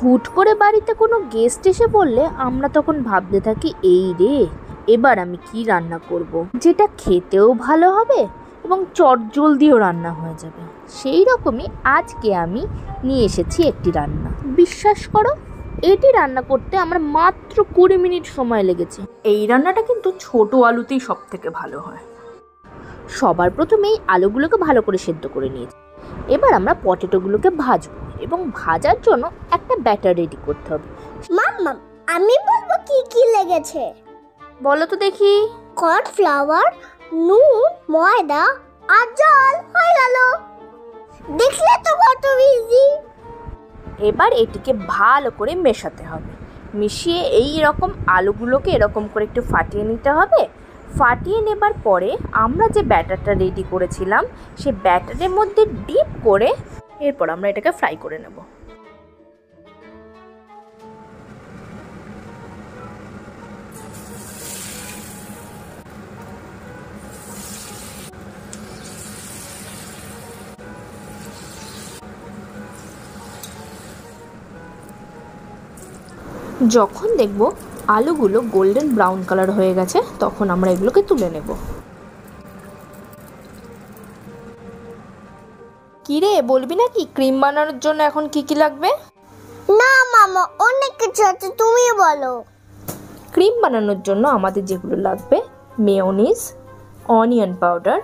হুট করে বাড়িতে কোনো গেস্ট এসে পড়লে আমরা তখন ভাবতে থাকি, এই রে এবার আমি কি রান্না করব, যেটা খেতেও ভালো হবে এবং চটজলদিও রান্না হয়ে যাবে। সেই রকমই আজকে আমি নিয়ে এসেছি একটি রান্না। বিশ্বাস করো, এটি রান্না করতে আমার মাত্র 20 মিনিট সময় লেগেছে। এই রান্নাটা কিন্তু ছোট আলুতেই সব থেকে ভালো হয়। সবার প্রথমেই আলুগুলোকে ভালো করে সেদ্ধ করে নিয়েছি। এবার আমরা পটেটোগুলোকে ভাজবো এবং ভাজার জন্য একটা ব্যাটার রেডি করতে হবে। মাম্মা, আমি বলবো কি কি লেগেছে। বলো তো দেখি। কর্নফ্লাওয়ার, নুন, ময়দা আর জল, হয়ে গেল। দেখলে তো কত ইজি। এবার এটিকে ভালো করে মেশাতে হবে। মিশিয়ে এই রকম আলুগুলোকে এরকম করে একটু ফাটিয়ে নিতে হবে। ফাটিয়ে নেবার পরে আমরা যে ব্যাটারটা রেডি করেছিলাম সেই ব্যাটারের মধ্যে ডিপ করে এরপর আমরা এটাকে ফ্রাই করে নেব। যখন দেখব আলুগুলো গোল্ডেন ব্রাউন কালার হয়ে গেছে তখন আমরা এগুলোকে তুলে নেব। কিরে, বলবি নাকি ক্রিম বানানোর জন্য এখন কি কি লাগবে? না মামা, অনেক কিছু আছে, তুমি বলো। ক্রিম বানানোর জন্য আমাদের যেগুলো লাগবে, mayonnaise, onion powder,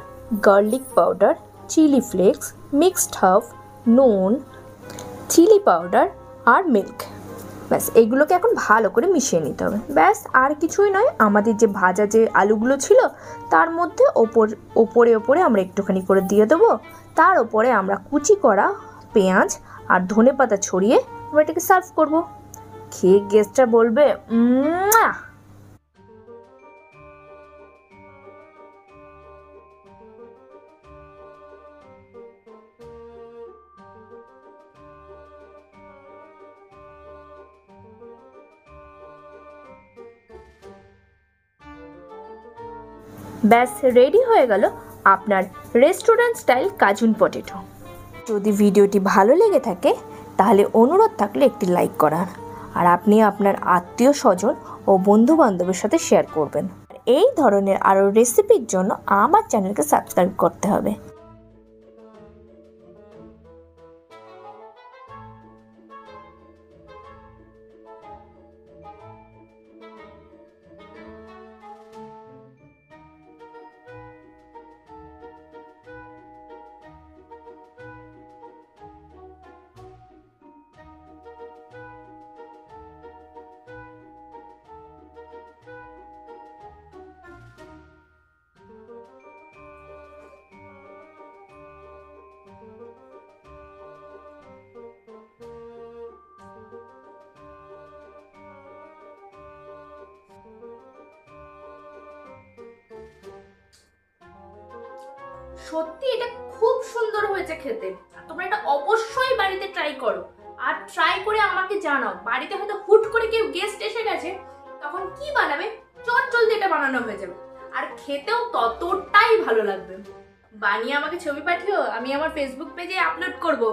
garlic powder, chilli flakes, mixed herb, নুন, চিলি পাউডার আর মিল্ক। ব্যাস এগুলোকে এখন ভালো করে মিশিয়ে নিতে হবে। ব্যাস আর কিছুই নয়, আমাদের যে ভাজা যে আলুগুলো ছিল তার মধ্যে ওপরে আমরা একটুখানি করে দিয়ে দেবো। তার ওপরে আমরা কুচি করা পেঁয়াজ আর ধনেপাতা ছড়িয়ে আমরা এটাকে সার্ভ করব। খেয়ে গেস্টরা বলবে ব্যাস রেডি হয়ে গেল আপনার রেস্টুরেন্ট স্টাইল কাজুন পটেটো। যদি ভিডিওটি ভালো লেগে থাকে তাহলে অনুরোধ থাকলে একটি লাইক করার, আর আপনি আপনার আত্মীয় স্বজন ও বন্ধু বান্ধবের সাথে শেয়ার করবেন। এই ধরনের আরও রেসিপির জন্য আমার চ্যানেলকে সাবস্ক্রাইব করতে হবে। সত্যি এটা খুব সুন্দর হয়েছে খেতে। তোমরা এটা অবশ্যই বাড়িতে ট্রাই করো, আর ট্রাই করে আমাকে জানাও। বাড়িতে হয়তো হুট করে কেউ গেস্ট এসে গেছে, তখন কি বানাবে, চটজলদি এটা বানানো হয়ে যাবে, আর খেতেও ততটাই ভালো লাগবে। বানিয়ে আমাকে ছবি পাঠিও, আমি আমার ফেসবুক পেজে আপলোড করব।